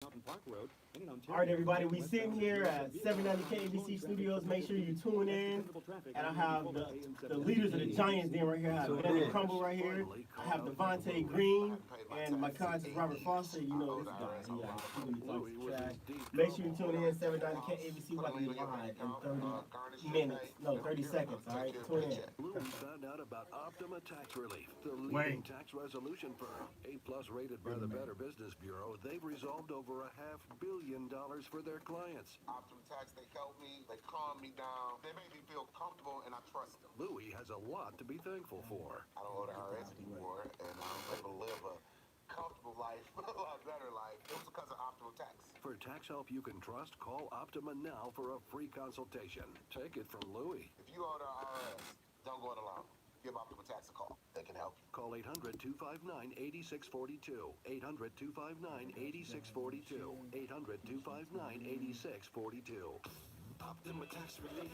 All right, everybody, we sitting here at 790 KABC Studios. Make sure you tune in. And I have the leaders of the Giants Den right here. I have Danny Crumble right here. I have Devontae Green. And my cousin Robert Foster. You know this guy. He talks trash. Make sure you tune in. 790 KABC. We'll be live in 30 minutes. No, 30 seconds. All right, tune in. Louis found out about Optima Tax Relief, the leading tax resolution firm. A+ rated by the Better Business Bureau, they've resolved over $500 million for their clients. Optima Tax, they help me, they calm me down, they make me feel comfortable, and I trust them. Louis has a lot to be thankful for. I don't owe the IRS anymore, and I'm able to live a comfortable life, a lot better life. It was because of Optima Tax. For tax help you can trust, call Optima now for a free consultation. Take it from Louis. If you owe the IRS, don't go it alone. Give Optima Tax a call. They can help you. Call 800-259-8642. 800-259-8642. 800-259-8642. Optima Tax Relief.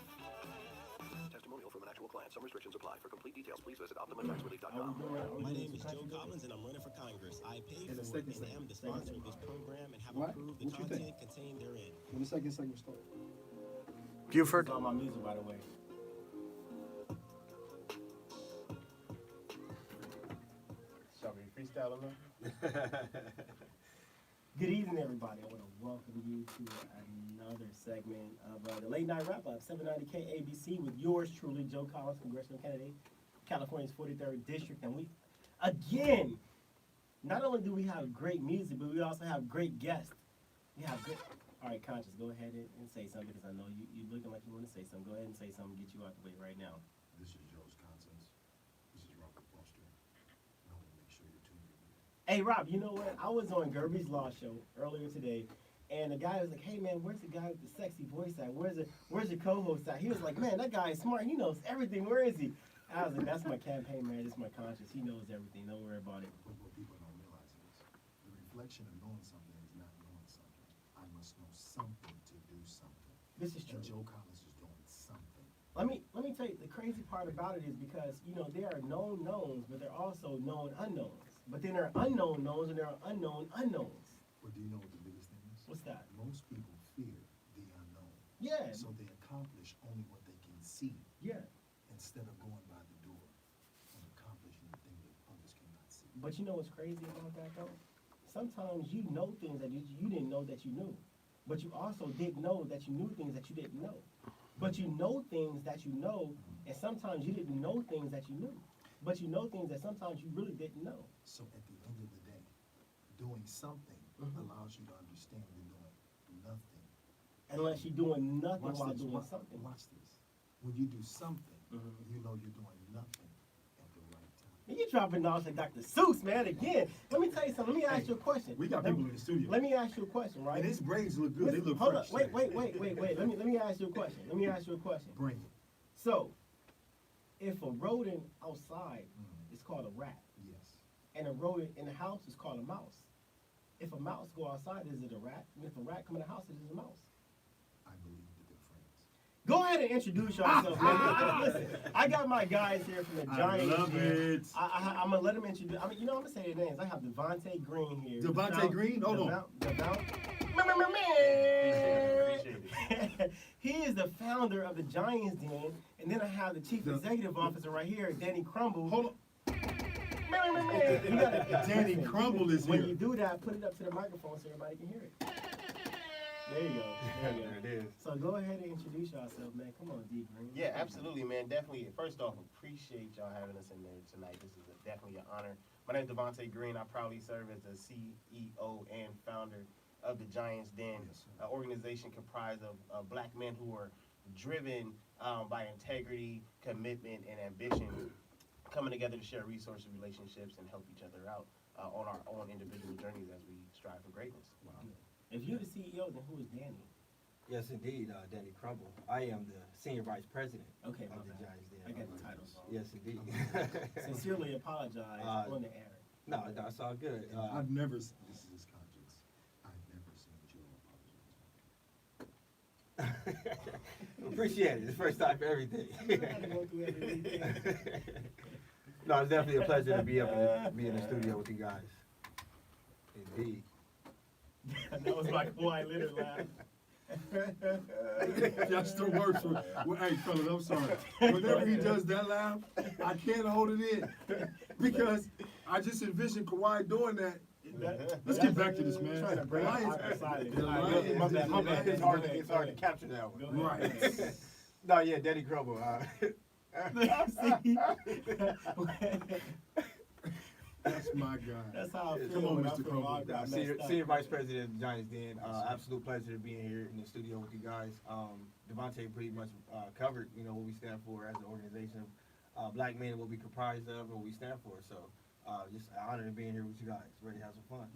Testimonial from an actual client. Some restrictions apply. For complete details, please visit OptimaTaxRelief.com. My name is Joe Collins, and I'm running for Congress. I paid for it and am the sponsor of this program and have approved the content contained therein. When the second segment start? Buford. It's all my music, by the way. Shall we freestyle them? Good evening, everybody. I want to welcome you to another segment of the Late Night Wrap-Up, 790 KABC, with yours truly, Joe Collins, congressional candidate, California's 43rd District. And we, again, not only do we have great music, but we also have great guests. We have good... All right, Conscious, go ahead and say something, because I know you're looking like you want to say something. Go ahead and say something, get you out the way right now. This is Joe's Conscience. This is Robert Foster. I want to make sure you're tuned in. Hey, Rob, you know what? I was on Gerby's Law Show earlier today, and the guy was like, hey, man, where's the guy with the sexy voice at? Where's your co-host at? He was like, man, that guy is smart. He knows everything. Where is he? I was like, that's my campaign, man. This is my conscience. He knows everything. Don't worry about it. But what people don't realize is the reflection of knowing something is not knowing something. I must know something to do something. This is true. And Joe Collins is doing something. Let me tell you, the crazy part about it is because, you know, there are known knowns, but there are also known unknowns. But then there are unknown knowns and there are unknown unknowns. But do you know what the biggest thing is? What's that? Most people fear the unknown. Yeah. So they accomplish only what they can see. Yeah. Instead of going by the door and accomplishing the thing that others cannot see. But you know what's crazy about that, though? Sometimes you know things that you didn't know that you knew. But you also didn't know that you knew things that you didn't know. But you know things that you know, and sometimes you didn't know things that you knew. But you know things that sometimes you really didn't know. So at the end of the day, doing something allows you to understand you're doing nothing. Unless you're doing nothing while doing something. Watch this. When you do something, you know you're doing nothing at the right time. And you dropping knowledge like Dr. Seuss, man, again. Let me tell you something. Let me ask you a question. We got people in the studio. Let me ask you a question, right? And his braids look good. They look Hold fresh. up. Wait. Let me ask you a question. Bring it. So, if a rodent outside is called a rat, Yes. and a rodent in the house is called a mouse, if a mouse go outside, is it a rat? And if a rat come in the house, is it a mouse? I believe that they're friends. Go ahead and introduce yourself, man. Listen, I got my guys here from the Giants. I love it. I'm gonna let them introduce. I mean, you know, I'm gonna say their names. I have Devontae Green here. Devontae Green? Hold on. He is the founder of the Giants Den, and then I have the chief executive officer right here, Danny Crumble. Hold on. You gotta, Danny Crumble is when here. you do that, put it up to the microphone so everybody can hear it. There you go. There There it is. So go ahead and introduce yourself, man. Come on, D Green. Yeah, absolutely, man. Definitely. First off, appreciate y'all having us in there tonight. This is definitely an honor. My name is Devontae Green. I proudly serve as the CEO and founder of the Giants Den, an organization comprised of black men who are driven by integrity, commitment, and ambition, coming together to share resources, relationships, and help each other out on our own individual journeys as we strive for greatness. Wow. If you're the CEO, then who is Danny? Yes, indeed, Danny Crumble. I am the senior vice president Okay, of my the bad. Giants Den. I got the titles wrong. Yes, indeed. Sincerely apologize on the air. No, that's all good. I've never seen, this is his conscience, I've never seen Joe apologize. Appreciate it. It's the first time for everything. I had to go through everything. No, it's definitely a pleasure to be able to be in the studio with you guys. Indeed. That was my Kawhi Leonard laugh. That still works. Well, hey, fellas, I'm sorry. Whenever he does that laugh, I can't hold it in because I just envision Kawhi doing that. Let's get back to this, man. Trying to bring Lions- out silence. the Lions- My bad, my bad. It's hard to capture that one. Right. No, yeah, Danny Crumble. That's my guy. That's how I feel. Come on, when I Mr. feel Crumble. like I messed Senior up. Vice President of the Giants Den. Absolute pleasure being here in the studio with you guys. Devontae pretty much covered, what we stand for as an organization of black men, what we comprise of, and what we stand for. So just an honor to being here with you guys. Ready to have some fun.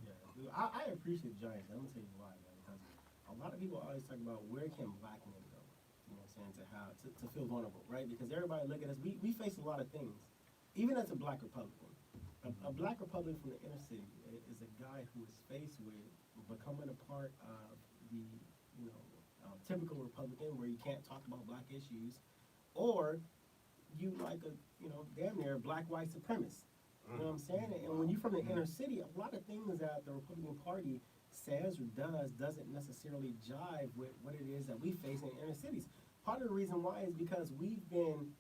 Yeah, dude, I appreciate the Giants. I'm gonna tell you why, man. Because a lot of people always talk about where can black men go. You know what I'm saying? To feel vulnerable, right? Because everybody look at us. We face a lot of things. Even as a black Republican, a black Republican from the inner city is a guy who is faced with becoming a part of the typical Republican where you can't talk about black issues, or you like a damn near black white supremacist. You know what I'm saying? And when you're from the inner city, a lot of things that the Republican Party says or doesn't necessarily jive with what it is that we face in inner cities. Part of the reason why is because we've been,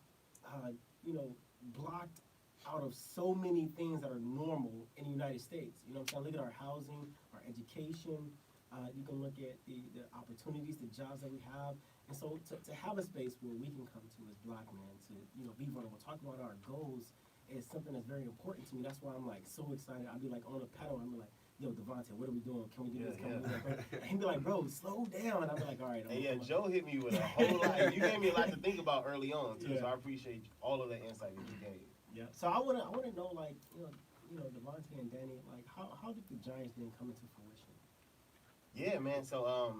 blocked out of so many things that are normal in the United States. You know what I'm saying? Look at our housing, our education. You can look at the opportunities, the jobs that we have. And so to have a space where we can come to as black men to, be vulnerable, talk about our goals is something that's very important to me. That's why I'm like so excited. I'll be like on a pedal. I'm like, yo, Devontae, what are we doing? Can we do this? Can we do that? And he'd be like, bro, slow down. I'll be like, all right. Hey, yeah, Joe hit me with a whole lot. You gave me a lot to think about early on too, so I appreciate all of the insight that you gave. Yeah. So I wanna know, like, Devontae and Danny, like, how did the Giants then come into fruition? Yeah, man. So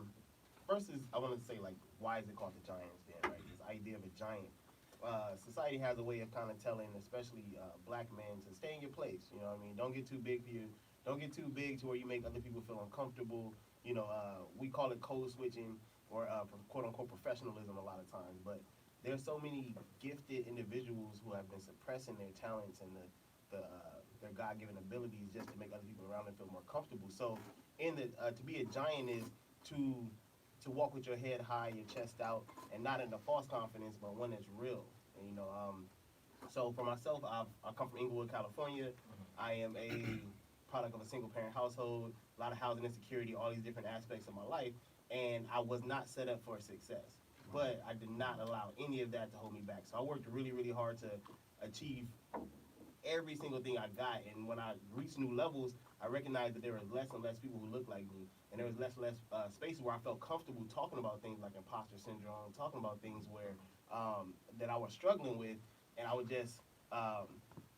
first is I want to say, like, why is it called the Giants Den, right? This idea of a giant. Society has a way of kind of telling, especially black men, to stay in your place. You know what I mean? Don't get too big for you. Don't get too big to where you make other people feel uncomfortable. We call it code switching or quote unquote professionalism a lot of times. But there's so many gifted individuals who have been suppressing their talents and their God-given abilities just to make other people around them feel more comfortable. So to be a giant is to walk with your head high, your chest out, and not in a false confidence, but one that's real. And, so for myself, I come from Inglewood, California. I am a product of a single-parent household, a lot of housing insecurity, all these different aspects of my life, and I was not set up for success. But I did not allow any of that to hold me back. So I worked really, really hard to achieve every single thing I got. And when I reached new levels, I recognized that there was less and less people who looked like me. And there was less and less spaces where I felt comfortable talking about things like imposter syndrome, talking about things where that I was struggling with. And I was just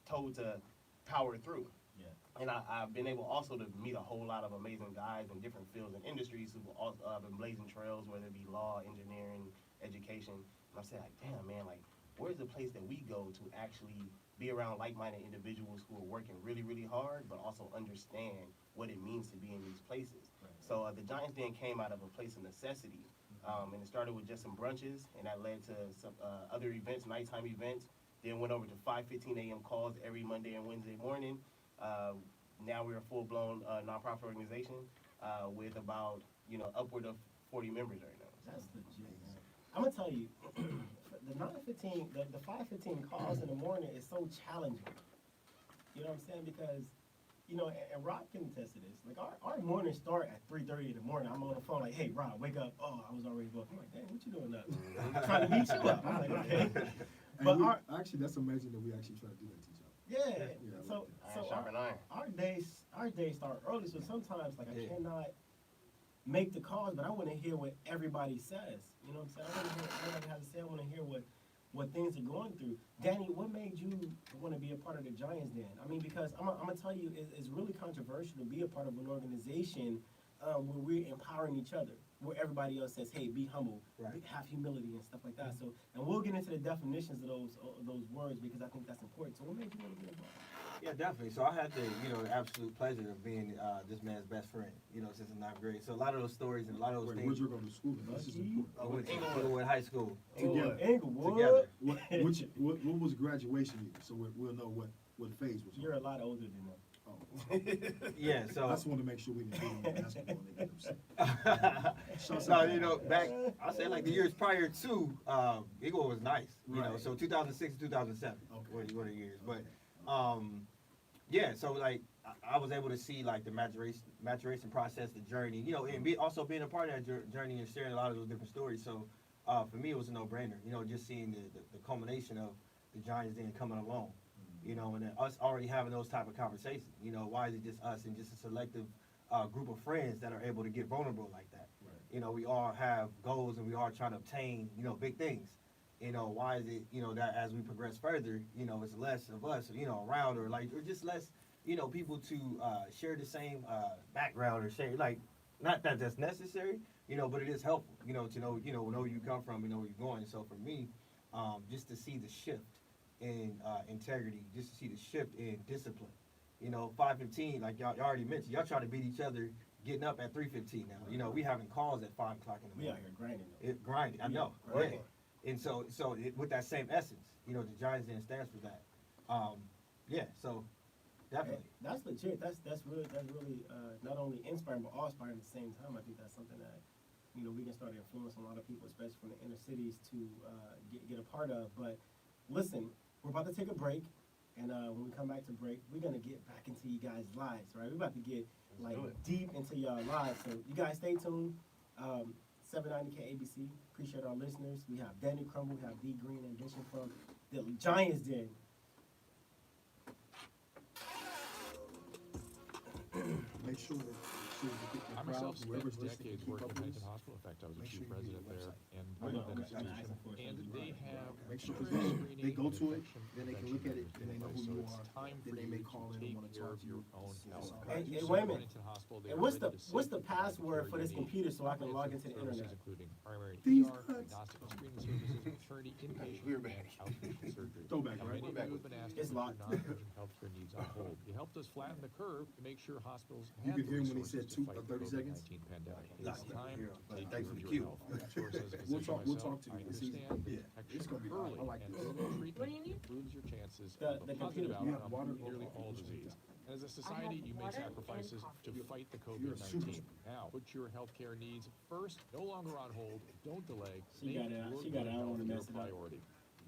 told to power through. Yeah. And I've been able also to meet a whole lot of amazing guys in different fields and industries who've also been blazing trails, whether it be law, engineering, education. And I said, like, damn, man, like, where's the place that we go to actually be around like-minded individuals who are working really, really hard, but also understand what it means to be in these places. Right. So the Giants Den came out of a place of necessity. And it started with just some brunches, and that led to some other events, nighttime events. Then went over to 5:15 a.m. calls every Monday and Wednesday morning. Now we're a full-blown nonprofit organization with about, upward of 40 members right now. That's legit, man. I'm gonna tell you, the 5:15 calls in the morning is so challenging. You know what I'm saying? Because, and Rob can attest to this. Like our mornings start at 3:30 in the morning. I'm on the phone like, hey, Rob, wake up. Oh, I was already up. I'm like, dang, what you doing up? I'm trying to meet you up. I'm like, okay. But actually, that's amazing that we actually try to do that to each other. Yeah. So our days start early. So sometimes like I cannot make the calls, but I want to hear what everybody says. You know what I'm saying? I want to hear what everybody has to say. I want to hear what things are going through. Danny, what made you want to be a part of the Giants Den? I mean, because I'm gonna tell you, it's really controversial to be a part of an organization where we're empowering each other, where everybody else says, hey, be humble, have humility and stuff like that. So, and we'll get into the definitions of those words because I think that's important. So what made you want to be involved? Yeah, definitely. So I had the, absolute pleasure of being this man's best friend, since the 9th grade. So a lot of those stories and a lot of those things. Where'd you go to school? This is important. I went to Inglewood High School. Together. Inglewood. What was graduation year? So we'll know what phase was. You're a lot older than them. Oh, Yeah, so. I just want to make sure we didn't do it on basketball and they get upset. No, you know, back, I say like the years prior to, Eagle was nice, you know, Right. so 2006 to 2007 Okay. were the years. But, yeah, so like, I was able to see like the maturation process, the journey, you know, and also being a part of that journey and sharing a lot of those different stories. So, for me, it was a no-brainer, you know, just seeing the culmination of the Giants then coming along, you know, and then us already having those type of conversations. You know, why is it just us and just a selective group of friends that are able to get vulnerable like that? Right. You know, we all have goals and we are trying to obtain, you know, big things. You know, why is it, you know, that as we progress further, you know, it's less of us, you know, around or just less, you know, people to share the same background or share, like, not that that's necessary, you know, but it is helpful, you know, to know where you come from, you know, where you're going. So for me, just to see the shift in integrity, just to see the shift in discipline. You know, 5:15, like y'all already mentioned, y'all trying to beat each other getting up at 3:15 now. You know, we having calls at 5 o'clock in the We out morning. here grinding though. Grinding, I know. Working. Yeah. And so with that same essence, you know, the Giants then stands for that. Yeah, so definitely. That's legit. That's really not only inspiring but awe-inspiring at the same time. I think that's something that, you know, we can start to influence a lot of people, especially from the inner cities, to get a part of. But listen, we're about to take a break, and when we come back to break, we're gonna get back into you guys' lives, right? We're about to get like deep into y'all lives. So you guys stay tuned. 790K ABC. Appreciate our listeners. We have Danny Crumble, we have D Green, in addition from the Giants Den. Make sure that you get the I crowd, myself spent whoever's listening, decades keep working up at with Huntington us. Hospital. In fact, I was a Make chief sure you get president the there website. and I know, part of that I'm institution. asking for it. And they have Make sure extreme because they go to it, screening then they and can look at it, infection then they know who management. you So are, it's time then for they you may to call in and take wanna care talk of to your you. own health. Hey, You wait a serve minute. Huntington Hospital, they And are what's ready the to what's the safely provide password care for you this need. computer so I can log Comprehensive into the services, internet? including primary These ER, nuts. diagnostic and screening services, maternity, inpatient, We're and back. outpatient surgery. Throwback, Now, right? many of you have been asked to It's put your locked. non-urgent healthcare needs on hold. You helped us flatten the curve to make sure hospitals You have could the hear him when he resources said to fight the 30 seconds. COVID-19 pandemic. Nah, It's you time hear to him, but take thanks care for of the your cue. health. Of course, as a We'll physician talk myself, to I you this evening. understand that Yeah, detection it's gonna be- early I like and this. early What do treatment you need? improves your chances The of a positive computer. You have outcome water? in nearly all disease. And as a society, you make water and sacrifices to coffee. fight the You're a super COVID-19. Now, put your healthcare needs first, no longer on hold. Don't delay. She Make got it out. your She got it. I don't health wanna your mess it up. priority.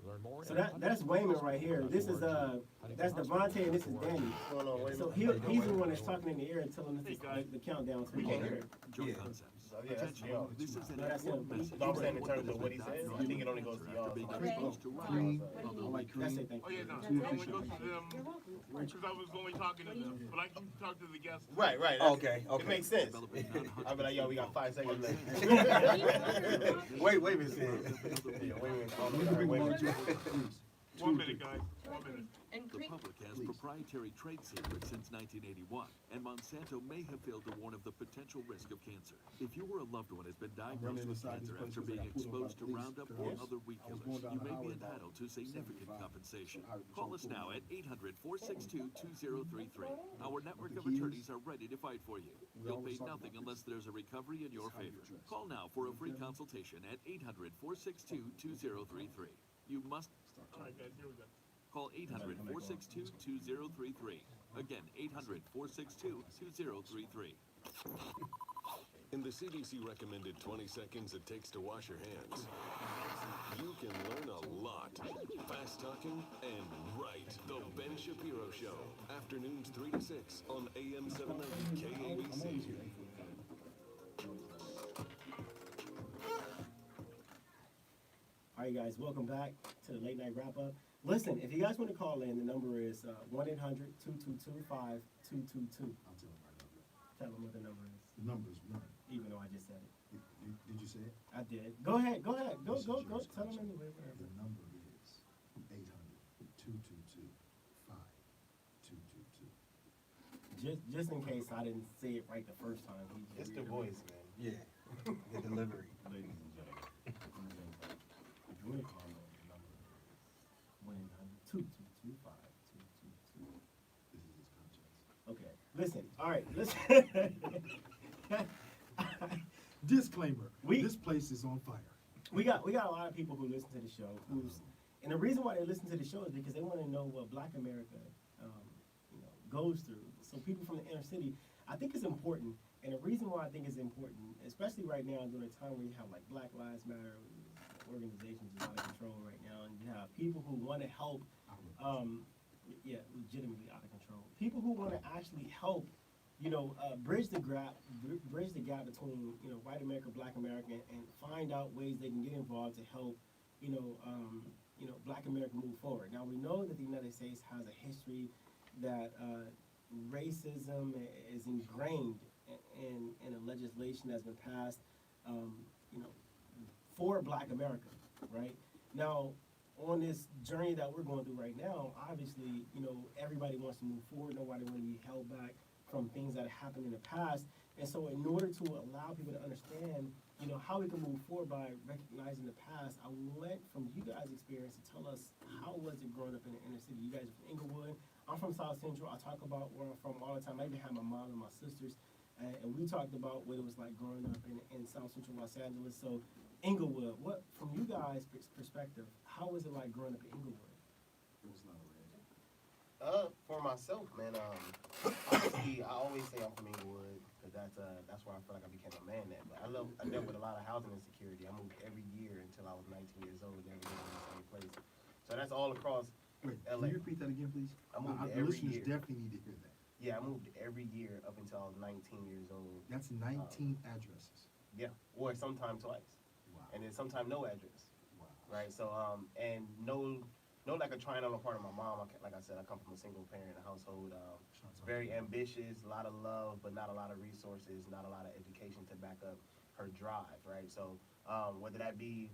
Learn more So at that's Wayman right here. This is that's Devontae and this is Danny. What's going on, Wayman? So he's the one that's talking in the ear and telling us the countdown. So we can't hear it. Joint Yeah. Concepts. So, yeah, that's Attention, y'all. this is an No, that's important him. message. No, I'm saying in for terms of anyone what he that has says, not I think it been only goes to cancer y'all. after being Okay. exposed to Fine. Green. What do you I need? like That's green. it. Thank Oh you. yeah, no, That's it it? only goes to them You're welcome. because I was only talking to them, but I can talk to the guests. Right, right. Okay, It okay. makes sense. Developing non-Hodgkin's I'll be like, yo, we got 5 seconds left. Wait a minute. Yeah, Wayman, We can bring water Wayman. to you, please. 1 minute, guys. 1 minute. And The green. public has proprietary trade secrets since 1981, and Monsanto may have failed to warn of the potential risk of cancer. If you or a loved one has been diagnosed with inside cancer these after places, I being got pulled over by exposed to police Roundup because or I other weed was going killers, down you the may be highway entitled to significant 75. compensation. So highway Call us patrol now at 800-462-2033. Our network of keys. attorneys are ready to fight for you. We You'll always pay talk nothing about unless there's a recovery in your how you favor. dress. Call now for a free consultation at 800-462-2033. You must All right, guys, here we go. call 800-462-2033. Again, 800-462-2033. In the CDC recommended 20 seconds it takes to wash your hands, you can learn a lot. Fast talking and right. The Ben Shapiro Show. Afternoons 3 to 6 on AM 790 KABC. All right, guys, welcome back to the late night wrap up. Listen, if you guys want to call in, the number is 1-800-222-5222. I'll tell him right now. Tell them what the number is, The number's one. even though I just said it. Did you say it? I did. Go ahead. Go. This is Tell them yours, anyway. Whatever. The number is 800-222-5222. Just in case I didn't say it right the first time. It's the voice, man. Yeah, the delivery. Ladies and gentlemen, if you want to call in, the number is 1-800-222-5222. This is his conscience. Okay. Listen. All right. Listen. Disclaimer, We- this place is on fire. We got a lot of people who listen to the show. And the reason why they listen to the show is because they want to know what Black America, goes through. So So people from the inner city, I think it's important. And the reason why I think it's important, especially right now during a time where you have like Black Lives Matter organizations is out of control right now, and you have people who want to help, legitimately out of control. People who want to actually help, bridge the gap between white America, Black America, and find out ways they can get involved to help, Black America move forward. Now we know that the United States has a history that racism is ingrained in a legislation that's been passed, for Black America, right? Now, on this journey that we're going through right now, obviously, everybody wants to move forward. Nobody wants to be held back from things that happened in the past. And so in order to allow people to understand, how we can move forward by recognizing the past, I want from you guys' experience to tell us how was it growing up in the inner city. You guys are from Inglewood. I'm from South Central. I talk about where I'm from all the time. I even have my mom and my sisters. And we talked about what it was like growing up in South Central Los Angeles. So Inglewood, what, from you guys' perspective, how was it like growing up in Inglewood? It was not red. For myself, man, honestly, I always say I'm from Inglewood because that's where I feel like I became a man at. But I dealt with a lot of housing insecurity. I moved every year until I was 19 years old, never lived in the same place. So that's all across Wait, LA. can you repeat that again, please? I moved The every listeners year. definitely need to hear that. Yeah, I moved every year up until I was 19 years old. That's 19 addresses. Yeah, or sometime twice, Wow. and then sometime no address. Wow. Right. So and no like a trying on the part of my mom. Like I said, I come from a single parent household. Very ambitious, a lot of love, but not a lot of resources, not a lot of education to back up her drive. Right. So whether that be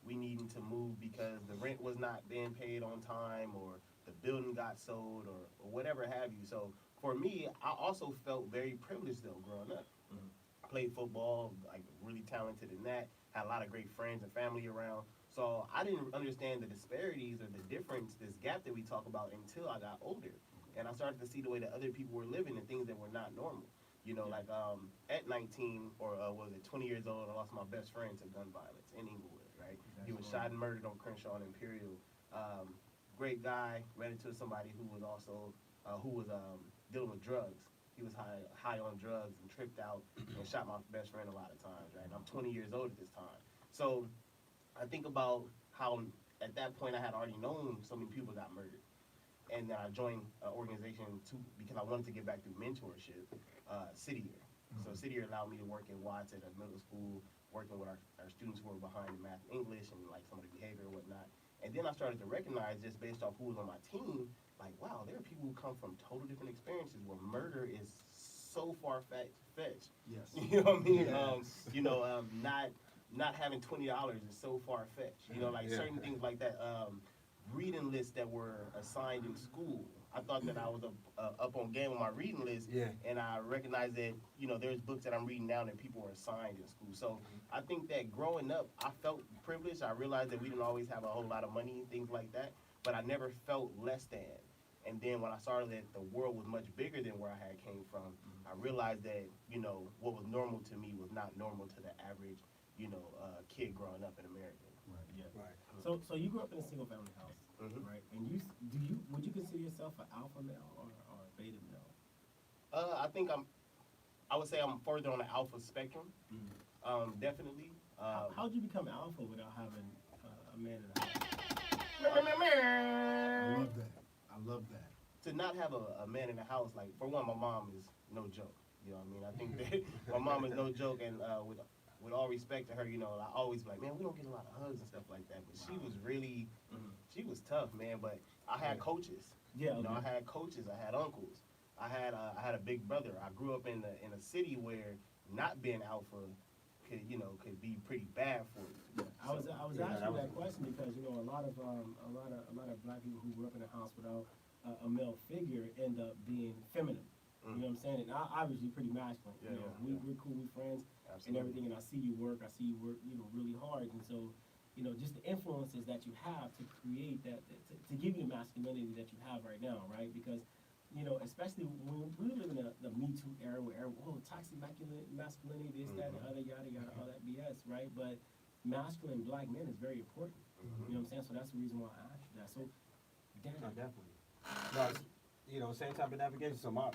we needing to move because the rent was not being paid on time, or the building got sold, or whatever have you. So for me, I also felt very privileged though growing up. Mhm. Played football, like really talented in that. Had a lot of great friends and family around. So I didn't understand the disparities or the difference, this gap that we talk about until I got older. And I started to see the way that other people were living and things that were not normal. Like at 19 or was it 20 years old, I lost my best friend to gun violence in Inglewood, right? He was shot and murdered on Crenshaw and Imperial. Great guy, ran into somebody who was also, dealing with drugs. He was high on drugs and tripped out and shot my best friend a lot of times, right? And I'm 20 years old at this time. So I think about how at that point I had already known so many people got murdered. And then I joined an organization because I wanted to get back through mentorship, City Year. So City Year allowed me to work in Watts at a middle school, working with our students who were behind in math and English and like some of the behavior and whatnot. And then I started to recognize, just based off who was on my team, like, wow, there are people who come from total different experiences where murder is so far-fetched. Yes. You know what I mean? Yes. Not having $20 is so far-fetched. Certain things like that. Reading lists that were assigned in school. I thought that I was up on game with my reading list, and I recognized that, there's books that I'm reading now that people were assigned in school. So I think that growing up, I felt privileged. I realized that we didn't always have a whole lot of money and things like that, but I never felt less than. And then when I saw that the world was much bigger than where I had came from, I realized that, what was normal to me was not normal to the average, kid growing up in America. Right. Yeah. Right. So you grew up in a single family house, right? And would you consider yourself an alpha male or a beta male? I think I would say I'm further on the alpha spectrum. Definitely. How'd you become alpha without having a man in the house? I love that. To not have a man in the house, like, for one, my mom is no joke. You know what I mean? I think that my mom is no joke, and with all respect to her, I always be like, man, we don't get a lot of hugs and stuff like that. But she was really, she was tough, man. But I had coaches. Yeah. I had coaches. I had uncles. I had a big brother. I grew up in a city where not being alpha could be pretty bad for you. Yeah. I was asking that question because a lot of black people who grew up in a house without a male figure end up being feminine. You know what I'm saying? And obviously pretty masculine. We're cool, we're friends. Absolutely. And everything, and I see you work, really hard, and so, just the influences that you have to create that, to give you the masculinity that you have right now, right? Because, especially when we live in the Me Too era where, toxic masculinity, this, that, and the other, yada, yada, all that BS, right? But masculine black men is very important, you know what I'm saying? So that's the reason why I asked you that. So, Dan. No, definitely. No, you know, same type of navigation. So my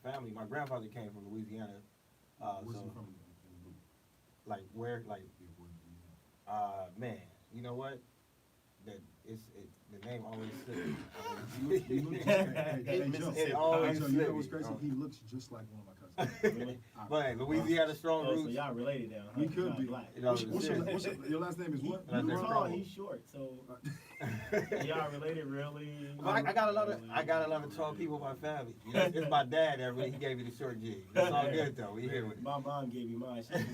family, my grandfather came from Louisiana. Where's So he from? like where, like, man, you know what? That the name always slips. It always You know what's slips. crazy? He looks just like one of my cousins. Really? But Louisiana strong Oh, so roots. y'all related now, huh? We could Y'all be. black. You know, Your last name is what? You That's tall, right. he's short, so y'all related really? Well, I got a lot of tall people in my family. You know, it's my dad that really, he gave me the short jig. It's all good though. We here with it. My mom gave me mine. She's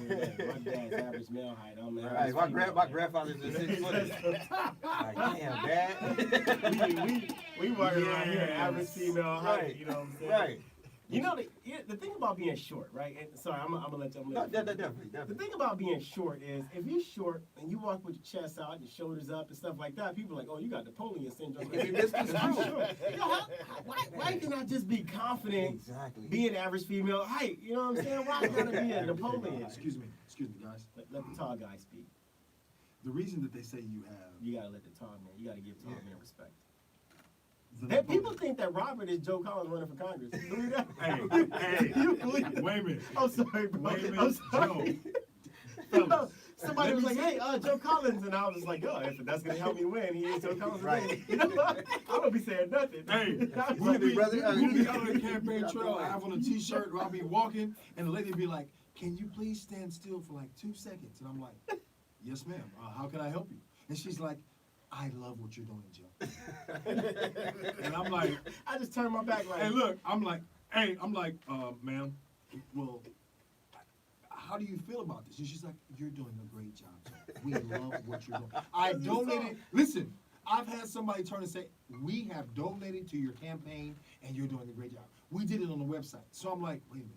my dad's average male height. I'm Right. average My female height. grandfather's a 6 footer. Like, damn, dad. we work around here, Yeah. average female height. Right. You know what I'm saying? Right. You know the thing about being short, right? And sorry, I'm gonna let you. No, definitely. The thing about being short is if you're short and you walk with your chest out, your shoulders up, and stuff like that, people are like, oh, you got Napoleon syndrome. This is true. You know, why can I just be confident Exactly. being average female height? You know what I'm saying? Why gotta be a Napoleon? Excuse me, guys. Let the tall guy speak. The reason that they say you have You gotta let the tall man. You gotta give tall man respect. the People think that Robert is Joe Collins running for Congress. You believe that? Hey, You believe that? wait a minute. I'm sorry, bro. Wait a minute, I'm sorry. Fellas, Somebody let was me like, hey, Joe Collins, and I was like, oh, if that's gonna help me win, he is Joe Collins. Right. You know what? I don't be saying nothing. Hey, I was we'll like, be, brother, we'll be out on the campaign trail. I have on a t-shirt, I'll be walking, and the lady be like, can you please stand still for like 2 seconds? And I'm like, yes, ma'am. How can I help you? And she's like, I love what you're doing, Joe. And I'm like, I just turned my back like, hey, look, I'm like, ma'am, well, how do you feel about this? And she's like, you're doing a great job, Joe. We love what you're doing. I donated, listen, I've had somebody turn and say, we have donated to your campaign and you're doing a great job. We did it on the website. So I'm like, wait a minute.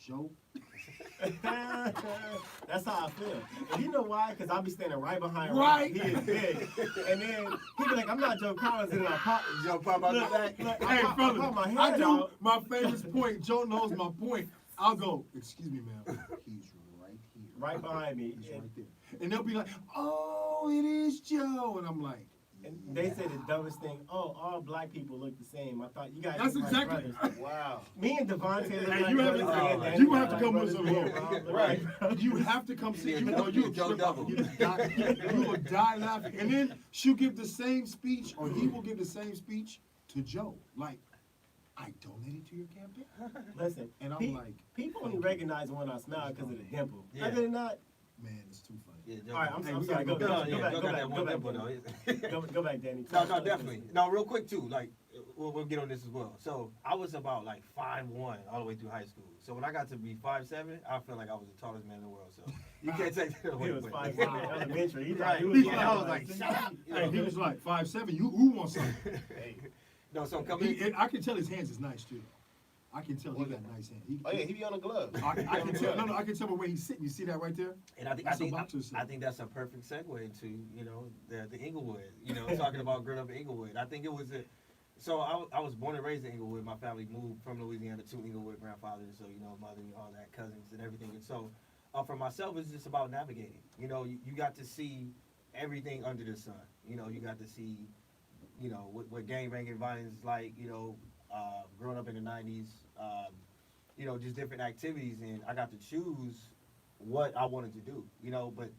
Joe? that's how I feel. And you know why? Because I'll be standing right behind Right. Robert. He is big. And then he'll be like, I'm not Joe Collins, and then I pop. Joe pop out the Look, back. look, Hey, I fellas, pop my I head do out. my famous point. Joe knows my point. I'll go, excuse me, ma'am. He's right here. Right behind me. He's And, right there. And they'll be like, oh, it is Joe. And I'm like, and they say the dumbest thing, oh, all black people look the same. I thought you guys that's look like exactly. brothers. Wow. Me and Devontae look Hey, like you have brothers. to- Me and Danny you look have to like come with brothers. some Me and more. Rob look Right. like brothers. You have to come see. Yeah, You know, Joe- Joe Double. You will die laughing. And then she'll give the same speech, or he will give the same speech to Joe. Like, I donated to your campaign. Listen, And I'm like, people only recognize when I smile because of the dimple. Yeah. Other than that, man, it's too funny. Yeah, Joe. all right, I'm we sorry. gotta Go go. back. Yeah, Go back. Joe Go got back. that Go one back. dimple though. Go back, Danny. No, definitely. No, real quick too. Like, we'll get on this as well. So I was about like 5'1" all the way through high school. So when I got to be 5'7", I felt like I was the tallest man in the world. So you can't take that away. He was but- 5'7" in elementary. He thought Right. he was Yeah, I was like, 5'6". shut up. You Hey, know? he was like 5'7". Who wants something? Hey. No, so coming. I can tell his hands is nice too. I can tell he got nice hands. Oh yeah, he be on the glove. I can tell. No, I can tell by where he's sitting. You see that right there? And I That's what boxers say. think that's a perfect segue into, you know, the Inglewood. You know, talking about growing up in Inglewood. I think it was so I was born and raised in Inglewood. My family moved from Louisiana to Inglewood, grandfather, so, you know, mother, all that, cousins and everything. And so for myself, it's just about navigating. You know, you got to see everything under the sun. You know, you got to see, you know, what gangbanging violence is like, you know, growing up in the 90s, you know, just different activities, and I got to choose what I wanted to do, you know, but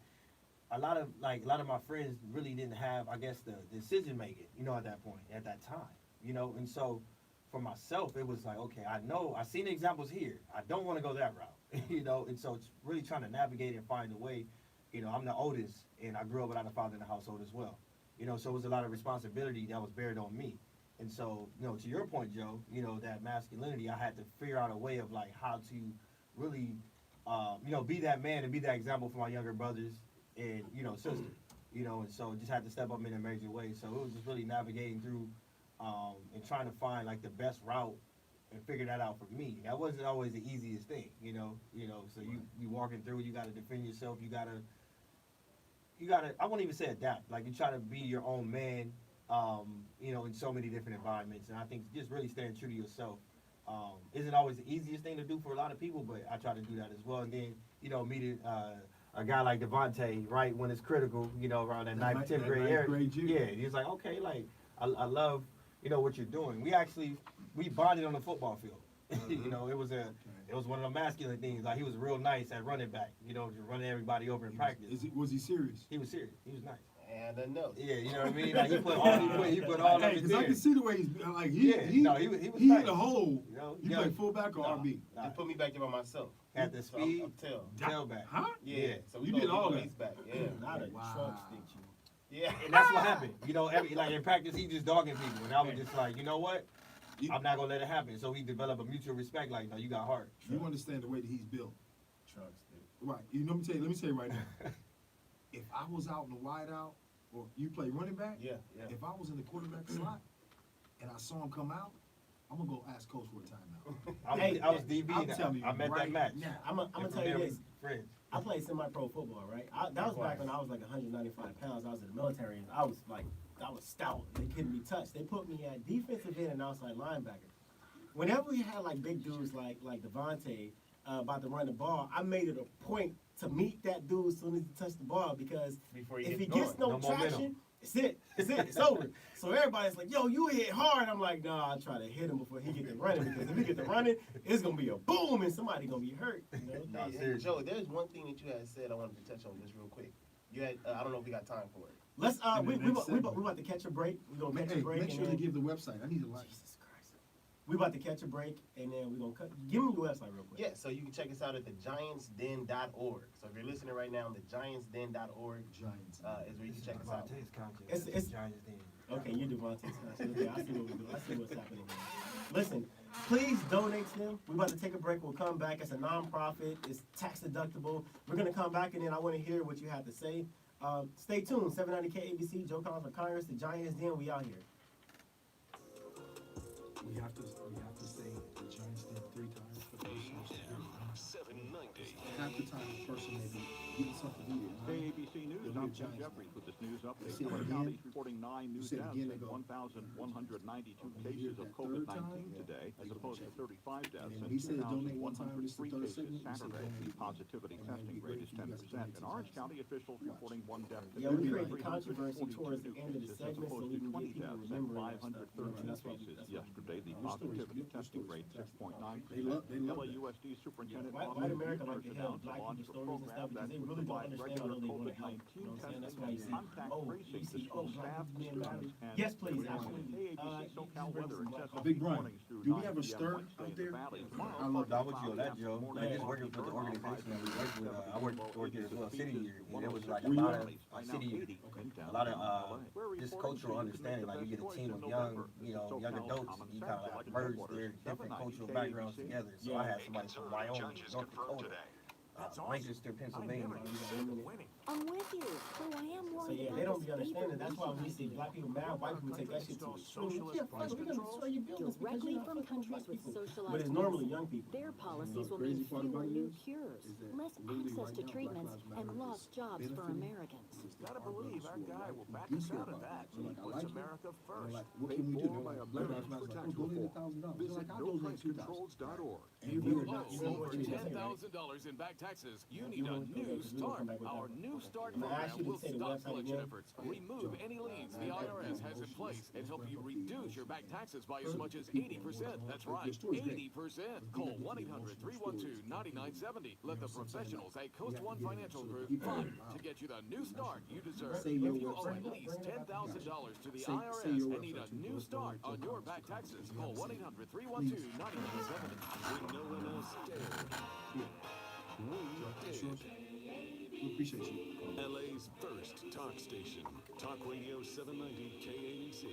a lot of my friends really didn't have, I guess, the decision making, you know, at that point, at that time, you know, and so for myself, it was like, okay, I've seen examples here. I don't want to go that route, you know, and so it's really trying to navigate and find a way. You know, I'm the oldest, and I grew up without a father in the household as well, you know, so it was a lot of responsibility that was buried on me. And so, you know, to your point, Joe, you know, that masculinity, I had to figure out a way of like how to really, you know, be that man and be that example for my younger brothers and, you know, sister, you know, and so just had to step up in a major way. So it was just really navigating through and trying to find like the best route and figure that out for me. That wasn't always the easiest thing, you know, so you walking through, you got to defend yourself. You got to, I won't even say adapt. Like you try to be your own man, you know, in so many different environments. And I think just really staying true to yourself isn't always the easiest thing to do for a lot of people, but I try to do that as well. And then, you know, meeting a guy like Devontae, right, when it's critical, you know, around that 9th, 10th grade area. Yeah, he's like, okay, like, I love, you know, what you're doing. We bonded on the football field. You know, it was one of the masculine things. Like, he was real nice at running back, you know, just running everybody over in practice. Was he serious? He was serious. He was nice. And a note. Yeah, you know what I mean? Like, he put all of it Because there. I can see the way he's like he he was he nice. hit a hole. You know, He played fullback or RB. They put me back there by myself. At the So speed, I'm tailback. Huh? Yeah. So we You gonna did all go that. East back. Yeah. Not a Wow. trunk stick you. Yeah. And that's what happened. You know, like in practice, he just dogging people. And I was just like, you know what? I'm not going to let it happen. So we developed a mutual respect. Like, no, you got heart. You understand the way that he's built. Trunk stick. Right. You know, let me tell you right now. If I was out in the wide out, or you play running back, Yeah. if I was in the quarterback slot and I saw him come out, I'm gonna go ask coach for a timeout. I was DB. I'm telling you I met right that match. now. I'm gonna tell you this. Friends. I played semi-pro football, right? That was back when I was like 195 pounds. I was in the military, and I was stout. They couldn't be touched. They put me at defensive end and outside linebacker. Whenever we had like big dudes like Devontae about to run the ball, I made it a point to meet that dude as soon as he touched the ball, because Before he if he gets gets going. no No traction, momentum. it's over. So everybody's like, yo, you hit hard. I'm like, nah, I'll try to hit him before he get to running, because if he get to running, it's gonna be a boom and somebody gonna be hurt. You know? Nah, Hey, seriously. Joe, there's one thing that you had said I wanted to touch on just real quick. You had I don't know if we got time for it. Let's In the we next segment. about to catch a break. We're gonna catch Hey, a break. make and sure to then- give the website. I need a like. Jesus Christ. We about to catch a break, and then we're gonna give me your website real quick. Yeah, so you can check us out at thegiantsden.org. So if you're listening right now, thegiantsden.org Giants. is where you can check us out. Devontae's conscious. It's- Giants then. Okay, you Devontae's conscious. Okay, I see what we're doing. I see what's happening here. Listen, please donate to them. We're about to take a break. We'll come back. It's a non-profit. It's tax deductible. We're gonna come back, and then I want to hear what you have to say. Stay tuned. 790 KABC. Joe Collins for Congress. The Giants Den. We out here. We have to say the Giants did 3 times for personal security. 790. Half the time, the person may be getting something needed. KABC News, They'll I'm be Jim Giants. Jeffries with this news update. Say it Florida again. County is reporting 9 new Say it deaths again, and they go, 1,192 When you hear cases of that third time, COVID-19 today, as they gonna opposed to check. 35 deaths And and he said donate one time, this is the 2,103 third cases segment, you said Saturday. donate. The positivity And that'd testing be rate great is for you guys to 10%. donate And to Orange Giants. County officials reporting 1 death Yeah, we today. create the controversy towards the end of the 342 segment, so opposed we to can 20 get people deaths and remembering that stuff. 513 That's why we- cases that's why- yesterday. The Good stories, positivity good testing stories, rate fantastic. 6.9%. They love that. LAUSD Superintendent White Russell America Poole like to announced hear the black launch people's of a stories and stuff, program because that they would really don't provide understand regular what they want to help. COVID-19 You know what I'm saying? That's testing why you and see, contact oh, tracing you to see, school oh, black staff, people being students, married. and Yes, please, everyone. absolutely. KABC SoCal weather accessible Big Brian, mornings through do we 9 have a p.m. start Wednesday out in the there? valley. I Tomorrow, love I'm with you on that, Joe. morning Like, just and working for the afternoon, organization that we work with. I work here as well, City Year. And there was like a Where you lot at? of Right now, city, 80 in a lot downtown of LA. We're just reporting cultural so you can understanding. make the Like, you get a best team choice of in young, November. you know, This is young SoCal's adults. common You sense kind of like elected merge headquarters, their different 790 cultural backgrounds KABC. together. So Yeah. I had somebody from Wyoming, North Dakota, Lancaster, Pennsylvania. I'm with you. Though I am So worried yeah, about they don't this be understanding. fever That's why when we see black people mad, white people take that shit to extreme. Yeah, fuck, we're gonna destroy your business because directly you're not from fucking with black countries with people. socialized But it's normally medicine. young people. Their policies will crazy mean part fewer about it new is cures, that less literally access right to now, treatments, Black Lives and Matter lost is jobs for benefiting Americans. Gotta believe our guy will back do us care out of about that. it. So, like, I Puts like it. America And first. like, what Paid can we do? for by They're a like, Black Veterans Lives Matter, like, Protection donate Reform. $1,000. Visit Like, I'll donate $2,000. NoPriceControls.org. And we are not, Over $10,000 in back taxes, you need a new start. Our New Start I'm gonna ask program you to will say the stop website collection again. efforts, remove any liens the IRS has in place, and help you reduce your back taxes by as much as 80%. That's right, 80%. Call 1-800-312-9970. Let the professionals at Coast One Financial Group fight to get you the new start you deserve. Say If your you owe website. at least $10,000 to the Say IRS your and need a website, too. new Go start to on your Collins. back taxes, call 1-800-312-9970. When no one else dared. We did. We appreciate you. LA's first talk station. Talk Radio 790 KABC.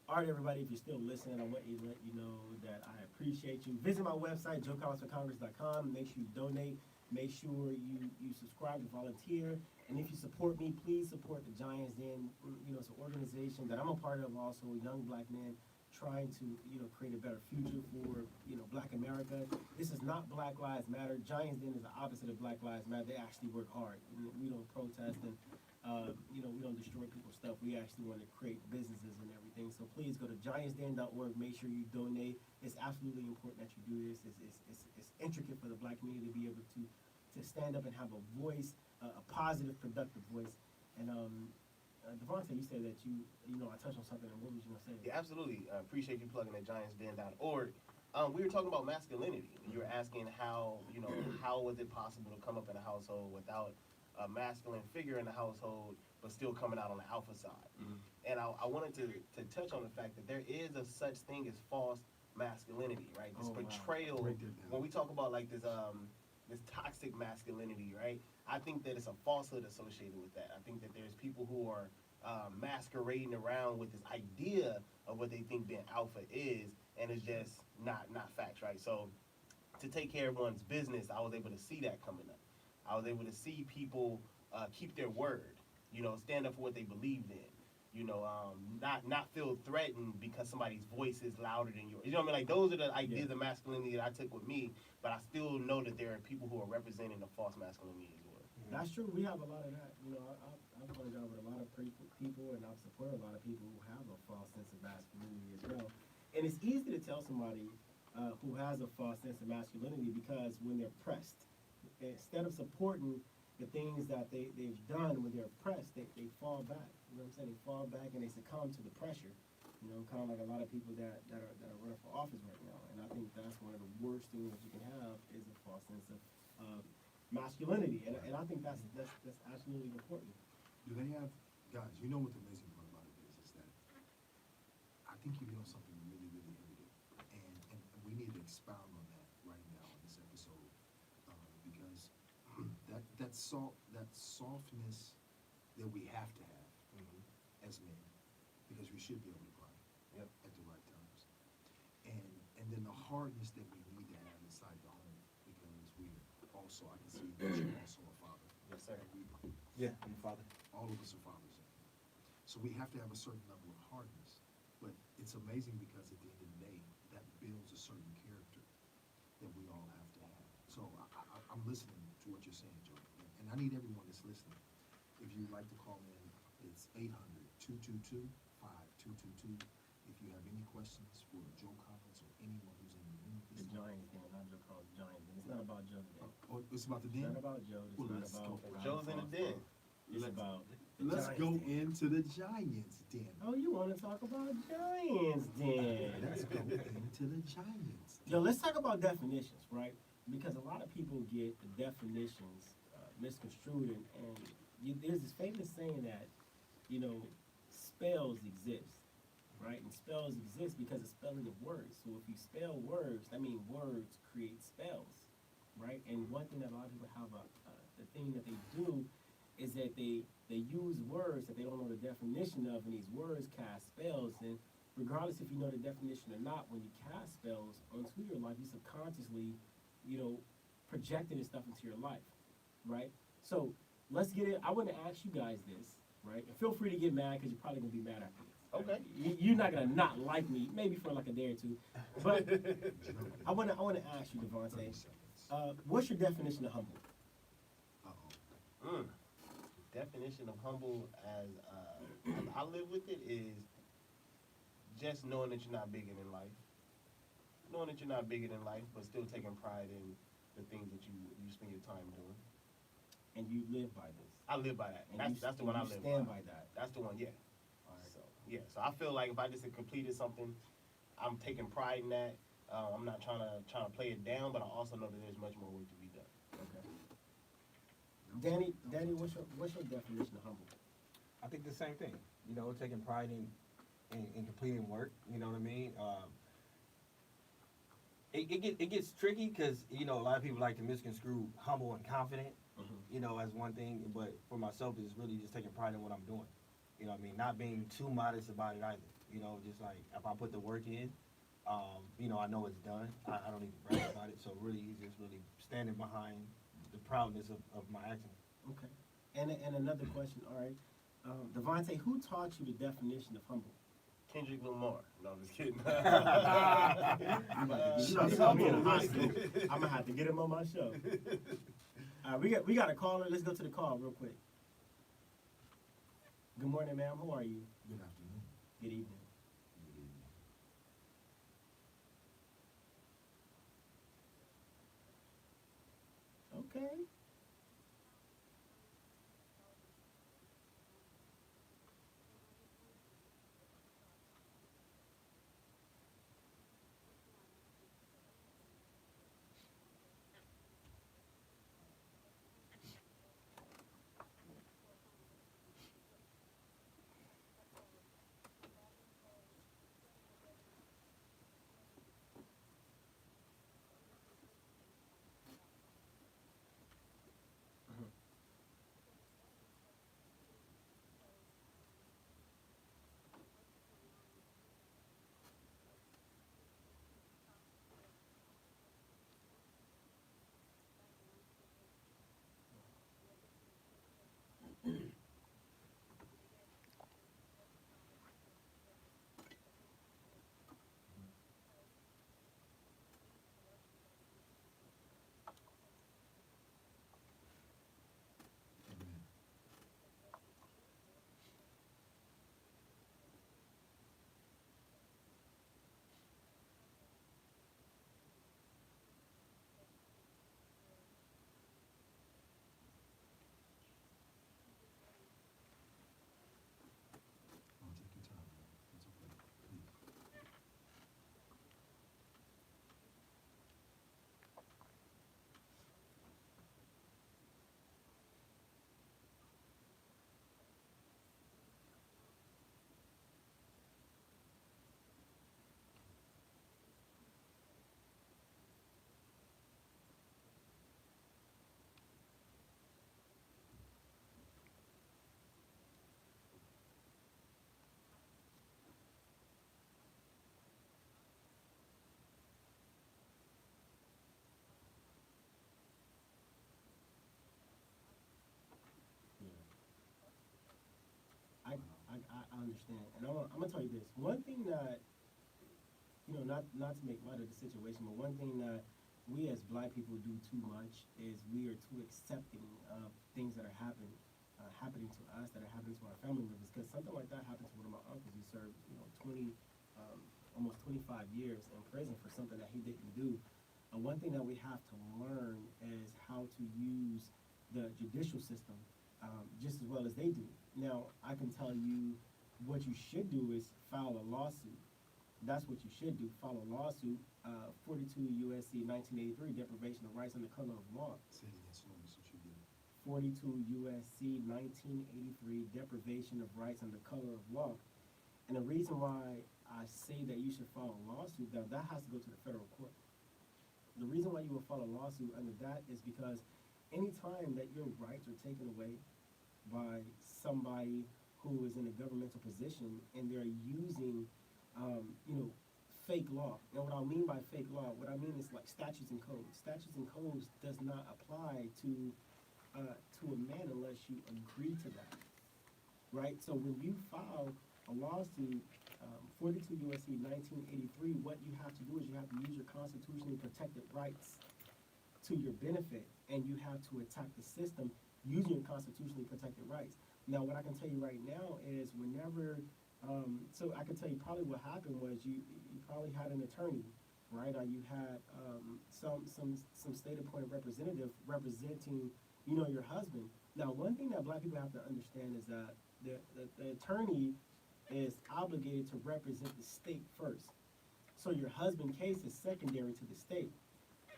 All right, everybody, if you're still listening, I want to let you know that I appreciate you. Visit my website, joecollinsforcongress.com. Make sure you donate. Make sure you subscribe and volunteer. And if you support me, please support the Giants Den. You know, it's an organization that I'm a part of also, young black men trying to, you know, create a better future for, you know, black America. This is not Black Lives Matter. Giants Den is the opposite of Black Lives Matter. They actually work hard. We don't protest and, you know, we don't destroy people's stuff. We actually want to create businesses and everything. So please go to giantsden.org. Make sure you donate. It's absolutely important that you do this. It's intricate for the black community to be able to to stand up and have a voice, a positive, productive voice. And Devontae, you said that I touched on something, and what was you gonna say? Yeah, absolutely. Appreciate you plugging at GiantsDen.org. We were talking about masculinity. You were asking how was it possible to come up in a household without a masculine figure in the household, but still coming out on the alpha side. And I wanted to touch on the fact that there is a such thing as false masculinity, right? This portrayal. When we talk about like this toxic masculinity, right? I think that it's a falsehood associated with that. I think that there's people who are masquerading around with this idea of what they think being alpha is, and it's just not facts, right? So to take care of one's business, I was able to see that coming up. I was able to see people keep their word, stand up for what they believed in, not feel threatened because somebody's voice is louder than yours. You know what I mean? Like, those are the ideas of masculinity that I took with me, but I still know that there are people who are representing the false masculinity as well. That's true. We have a lot of that. I've hung out with a lot of people, and I've supported a lot of people who have a false sense of masculinity as well. And it's easy to tell somebody who has a false sense of masculinity because when they're pressed, instead of supporting the things that they've done when they're pressed, they fall back. You know what I'm saying? They fall back and they succumb to the pressure. Kind of like a lot of people that are running for office right now. And I think that's one of the worst things that you can have is a false sense of masculinity. And I think that's absolutely important. Do they have, guys, you know what the amazing part about it is that I think you know something really, really evident. And we need to expound on that right now in this episode. Because that softness that we have to have as men, because we should be able to cry at the right times. And then the hardness that we need to have inside the home, because we're also, I can see that you're also a father. Yes, sir. Yeah, I'm a father. All of us are fathers. So we have to have a certain level of hardness. But it's amazing because at the end of the day, that builds a certain character that we all have to have. So I'm listening to what you're saying, Joe. And I need everyone that's listening. If you'd like to call in, it's 800-222-5222. If you have any questions for Joe Collins or anyone who's in the room. The Giants Den, not Joe Collins, Giants Den. It's not about Joe today. Oh, it's about the den? It's not about Joe. It's Well, not let's about go. Joe's in the den. It's about the Let's Giants go Den. into the Giants Den. Oh, you want to talk about Giants Den? Let's go into the Giants Den. Yo, let's talk about definitions, right? Because a lot of people get the definitions misconstrued, and there's this famous saying that, spells exist, right? And spells exist because of spelling of words. So if you spell words, that means words create spells, right? And one thing that a lot of people have the thing that they do is that they use words that they don't know the definition of, and these words cast spells. And regardless if you know the definition or not, when you cast spells onto your life, you subconsciously, projecting this stuff into your life, right? So let's get it. I want to ask you guys this, right? And feel free to get mad because you're probably gonna be mad after this. Okay. You're not gonna not like me, maybe for like a day or two. But I wanna ask you, Devontae, what's your definition of humble? Definition of humble as I live with it is just knowing that you're not bigger than life. Knowing that you're not bigger than life, but still taking pride in the things that you spend your time doing. And you live by this. I live by that. And That's the one I live by. Stand by that. That's the one, yeah. So I feel like if I just had completed something, I'm taking pride in that. I'm not trying to play it down, but I also know that there's much more work to be done. Okay. Danny, what's your definition of humble? I think the same thing. Taking pride in completing work. You know what I mean? It gets tricky because a lot of people like to misconstrue humble and confident. As one thing, but for myself, it's really just taking pride in what I'm doing. You know what I mean? Not being too modest about it either. Just like if I put the work in, I know it's done. I don't need to brag about it. So really, just really standing behind the proudness of my action. Okay. And another question, all right. Devontae, who taught you the definition of humble? Kendrick Lamar. No, I'm just kidding. I'm gonna have to get him on my show. We got a caller. Let's go to the call real quick. Good morning, ma'am. How are you? Good afternoon. Good evening. Okay. I understand, and I'm gonna tell you this. One thing that, you know, not to make light of the situation, but one thing that we as black people do too much is we are too accepting of things that are happening to us, that are happening to our family members. Because something like that happened to one of my uncles. He served, you know, almost 25 years in prison for something that he didn't do. One thing that we have to learn is how to use the judicial system just as well as they do. Now, I can tell you what you should do is file a lawsuit. That's what you should do, file a lawsuit, 42 U.S.C. 1983, deprivation of rights under color of law. Say it again slowly since you did it. 42 U.S.C. 1983, deprivation of rights under color of law. And the reason why I say that you should file a lawsuit, that has to go to the federal court. The reason why you will file a lawsuit under that is because anytime that your rights are taken away by somebody who is in a governmental position and they're using, you know, fake law. And what I mean by fake law, what I mean is like statutes and codes. Statutes and codes does not apply to a man unless you agree to that, right? So when you file a lawsuit, 42 U.S.C. 1983, what you have to do is you have to use your constitutionally protected rights to your benefit, and you have to attack the system using your constitutionally protected rights. Now, what I can tell you right now is whenever, so I can tell you probably what happened was you probably had an attorney, right? Or you had some state-appointed representative representing, you know, your husband. Now, one thing that black people have to understand is that the attorney is obligated to represent the state first. So your husband's case is secondary to the state,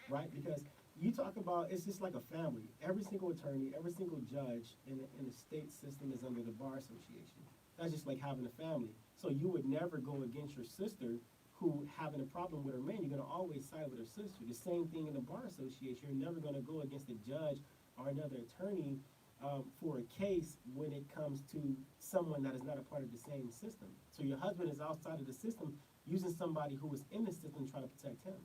right? Because you talk about, it's just like a family. Every single attorney, every single judge in the state system is under the bar association. That's just like having a family. So you would never go against your sister who having a problem with her man. You're gonna always side with her sister. The same thing in the bar association. You're never gonna go against a judge or another attorney for a case when it comes to someone that is not a part of the same system. So your husband is outside of the system using somebody who is in the system trying to protect him,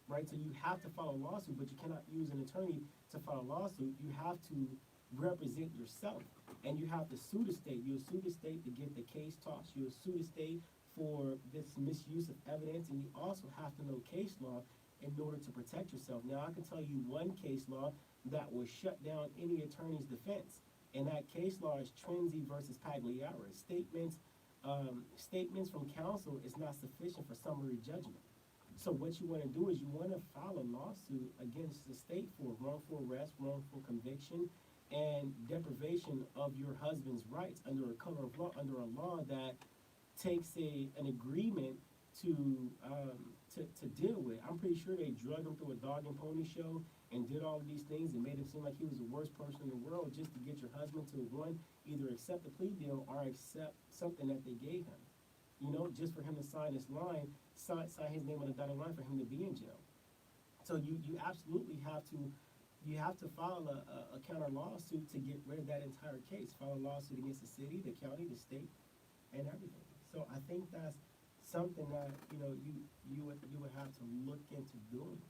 right? So you have to file a lawsuit, but you cannot use an attorney to file a lawsuit. You have to represent yourself, and you have to sue the state. You'll sue the state to get the case tossed. You'll sue the state for this misuse of evidence, and you also have to know case law in order to protect yourself. Now, I can tell you one case law that will shut down any attorney's defense, and that case law is Trenzi versus Pagliara. Statements from counsel is not sufficient for summary judgment. So what you want to do is you want to file a lawsuit against the state for wrongful arrest, wrongful conviction, and deprivation of your husband's rights under a color of law, under a law that takes an agreement to deal with. I'm pretty sure they drug him through a dog and pony show and did all of these things and made him seem like he was the worst person in the world just to get your husband to, one, either accept the plea deal or accept something that they gave him. You know, just for him to sign this line, sign his name on the dotted line for him to be in jail. So you absolutely have to file a counter lawsuit to get rid of that entire case. File a lawsuit against the city, the county, the state, and everything. So I think that's something that, you know, you would have to look into doing,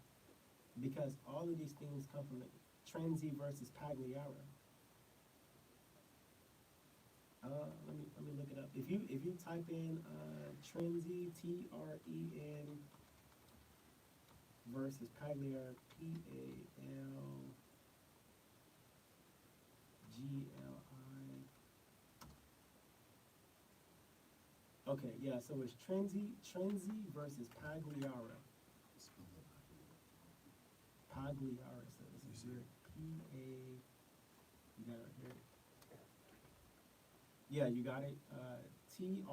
because all of these things come from Trenzi versus Pagliara. Let me look it up. If you type in Trenzi, Tren versus Pagliara, Palgli. Okay, yeah, so it's Trenzi versus Pagliara. Pagliara, so this is here. You got it right here. Yeah, you got it. Trin.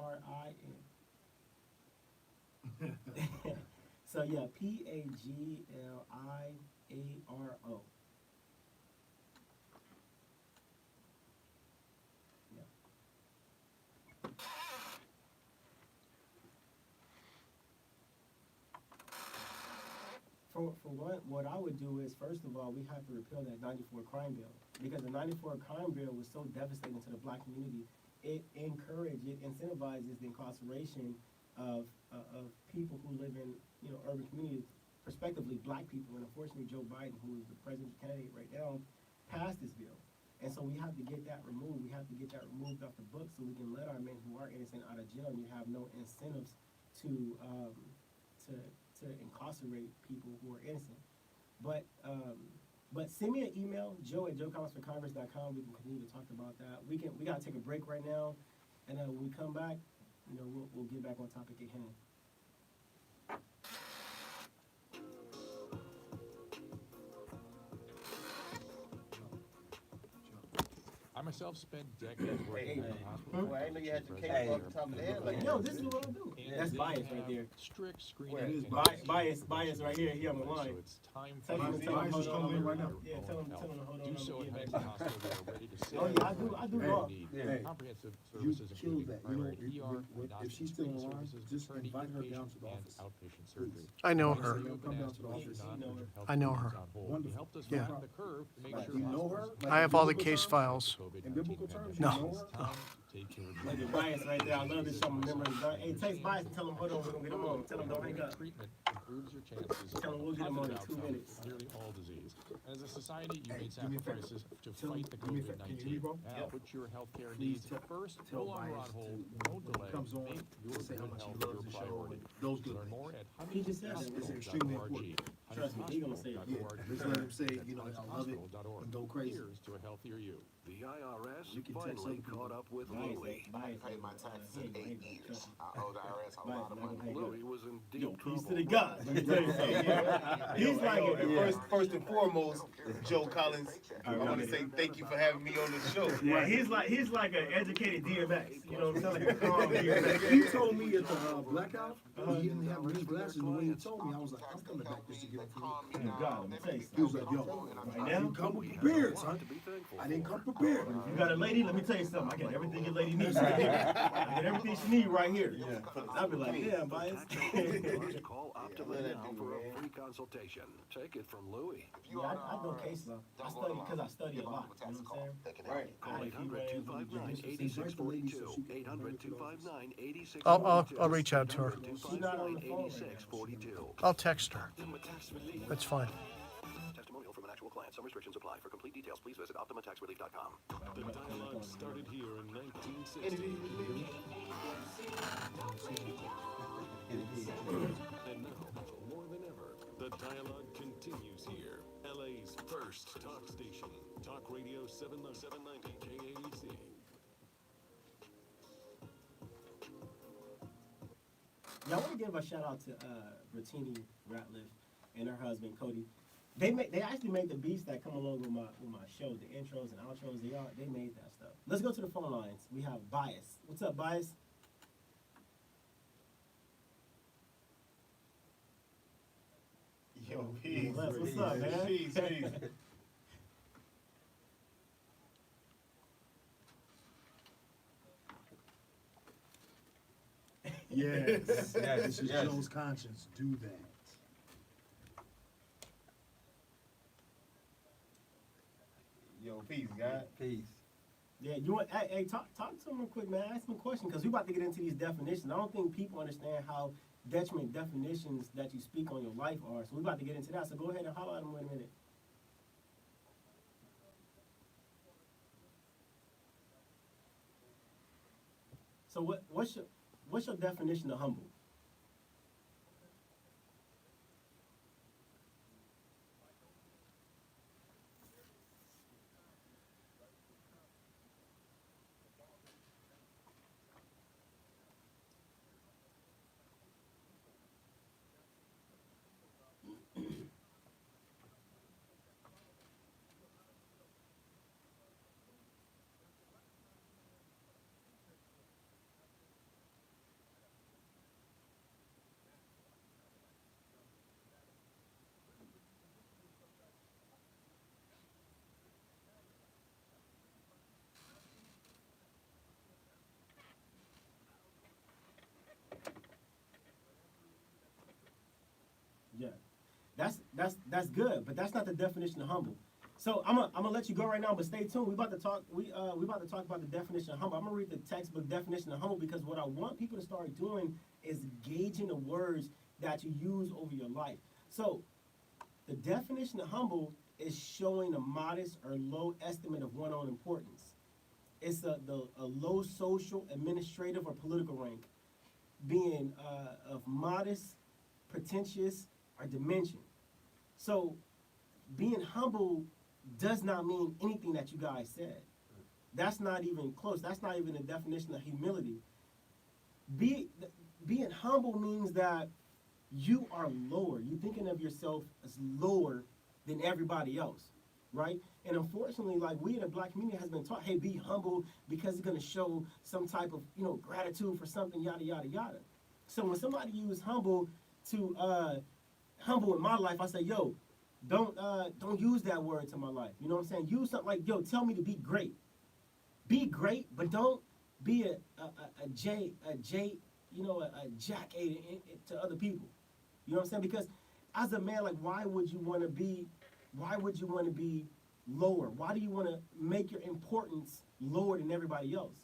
So yeah, Pagliaro. Yeah. For what I would do is, first of all, we have to repeal that 94 crime bill, because the 94 crime bill was so devastating to the black community. It incentivizes the incarceration of people who live in, you know, urban communities, prospectively black people. And unfortunately, Joe Biden, who is the presidential candidate right now, passed this bill. And so we have to get that removed. We have to get that removed off the books so we can let our men who are innocent out of jail, and you have no incentives to incarcerate people who are innocent. But send me an email, joe@joecollinsforcongress.com. We can continue to talk about that. We gotta take a break right now, and when we come back, we'll get back on topic at hand. I myself spent decades working in the hospital. Well, I didn't know you had your cake off the top of the head like Yo, that. this is what I do. That's bias right there. Strict screening. Where? and Bias right here on the line. So it's time Tell for him you to to hold focus on on right your now. own Yeah, tell him health. to hold on. Do so at Hudson Hospital. They are ready to sit. Oh yeah, I do They raw. need Hey, comprehensive you services killed including that. primary You know, ER, if she's still endoscopy alive, services, just maternity, invite her down inpatient, to the and office. outpatient surgery. I know Once her. they open Come down as to the to office. non-urgent health I know conditions her. on hold. He Wonderful. helped us Yeah. flatten the curve to make Like, sure you know her? hospitals Like, I have all the biblical case terms? files. In biblical terms, you No. know her? It's time to take care of Like the you. bias right there. I love this show. Remember, hey, text bias and tell him hold on. We're gonna get him on. Tell him don't hang up. Treatment improves your chances Tell him we'll of get him on in positive 2 outcome minutes. for nearly all disease. As a society, you Hey, made do me a favor. sacrifices to Tell fight me- the do me a favor. Can you hear me, COVID-19. bro? Now put your healthcare Please needs tell- first, no tell longer on Bias hold, to- no when he delay. comes on, Make your say how good much he health loves your the show priority. and those good Learn things. more at He just said that. It's extremely honeyhospital.org. Trust me, he gonna say it. Yeah, just let him say, you know, I love it and go crazy. Here's to a healthier you. The IRS You can text finally other people. caught up with Bias, Louis. I paid my taxes in 8 years. I owe the IRS a lot of money. Louis was in deep Yo, trouble. peace to the God. Let me tell you something. He's like, First and foremost, Joe Collins, I want to say thank you for having me on the show. yeah, he's like an educated DMX. You know what I'm saying? Calm DMX. He told me at the blackout, he didn't have his glasses. The way he told me, I was like, I'm coming back just to get it for you. God, let me tell you He was something. like, yo, Right now, you come prepared, son. I didn't come prepared. you got a lady, let me tell you something. I got everything your lady needs right here. I got everything she needs right here. I'll be like, damn, bias. Call Optima now for a free consultation. Take it from Louis. Yeah, I know case law. I study because I study a lot. You know what I'm saying? Right. Call 800-259-8642. 800-259-8642. I'll reach out to her. She's not on the phone. 8642. I'll text her. That's fine. Testimonial from an actual client. Some restrictions apply. For complete details, please visit OptimaTaxRelief.com. The dialogue started here in 1960. And now, more than ever, the dialogue continues here. LA's first talk station. Talk Radio 790 KABC. Yeah, I want to give a shout out to Brittany Ratliff and her husband Cody. They actually made the beats that come along with my show, the intros and outros. They made that stuff. Let's go to the phone lines. We have Bias. What's up, Bias? Yo, peace. What's up, man? Peace. Yes, Yes, this is yes. Joe's conscience. Do that. Yo, peace, God. Peace. Yeah, you want? Hey, talk to him real quick, man. Ask him a question because we about to get into these definitions. I don't think people understand how detriment definitions that you speak on your life are. So we about to get into that. So go ahead and holler at him in a minute. So what's your definition of humble? Yeah, that's good, but that's not the definition of humble. So I'm gonna let you go right now, but stay tuned. We about to talk. We about to talk about the definition of humble. I'm gonna read the textbook definition of humble because what I want people to start doing is gauging the words that you use over your life. So the definition of humble is showing a modest or low estimate of one's own importance. It's a low social, administrative, or political rank, being of modest, pretentious, or dimension. So being humble does not mean anything that you guys said. That's not even close. That's not even a definition of humility. Being humble means that you are lower. You're thinking of yourself as lower than everybody else, right? And unfortunately, like, we in the black community has been taught, hey, be humble because it's gonna show some type of, gratitude for something, yada, yada, yada. So when somebody uses humble to humble in my life, I say, yo, don't use that word to my life. You know what I'm saying? Use something like, yo, tell me to be great. Be great, but don't be a jack-aid to other people. You know what I'm saying? Because as a man, like, why would you want to be lower? Why do you want to make your importance lower than everybody else?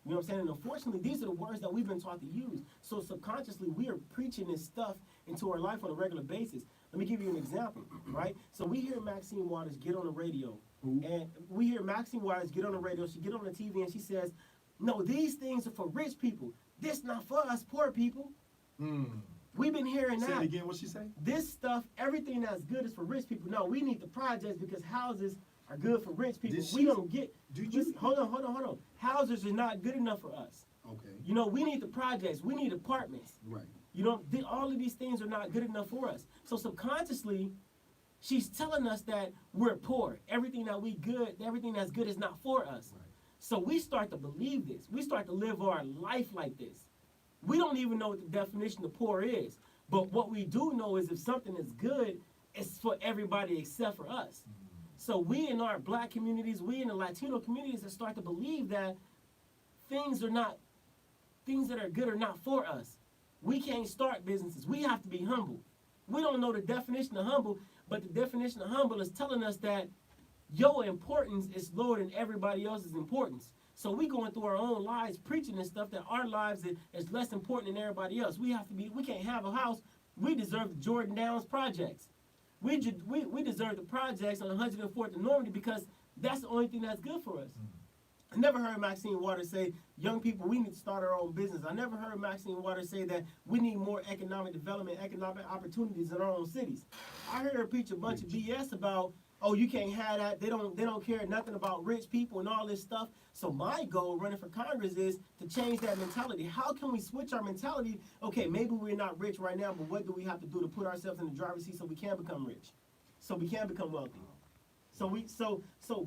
You know what I'm saying? And unfortunately, these are the words that we've been taught to use. So subconsciously, we are preaching this stuff into our life on a regular basis. Let me give you an example, right? So we hear Maxine Waters get on the radio, and we hear Maxine Waters get on the radio. She get on the TV and she says, no, these things are for rich people. This not for us poor people. We've been hearing that. Say it again, what she say? This stuff, everything that's good is for rich people. No, we need the projects because houses are good for rich people. We don't get. Hold on. Houses are not good enough for us. Okay. We need the projects. We need apartments. Right. All of these things are not good enough for us. So subconsciously, she's telling us that we're poor. Everything that's good is not for us. Right. So we start to believe this. We start to live our life like this. We don't even know what the definition of poor is. But what we do know is if something is good, it's for everybody except for us. So we in our black communities, we in the Latino communities that start to believe that things that are good are not for us. We can't start businesses. We have to be humble. We don't know the definition of humble, but the definition of humble is telling us that your importance is lower than everybody else's importance. So we going through our own lives preaching this stuff that our lives is less important than everybody else. We can't have a house. We deserve the Jordan Downs projects. We deserve the projects on 104th and Normandy because that's the only thing that's good for us. I never heard Maxine Waters say, young people, we need to start our own business. I never heard Maxine Waters say that we need more economic development, economic opportunities in our own cities. I heard her preach a bunch of BS about, oh, you can't have that. They don't care nothing about rich people and all this stuff. So my goal running for Congress is to change that mentality. How can we switch our mentality? Okay, maybe we're not rich right now, but what do we have to do to put ourselves in the driver's seat so we can become rich? So we can become wealthy. So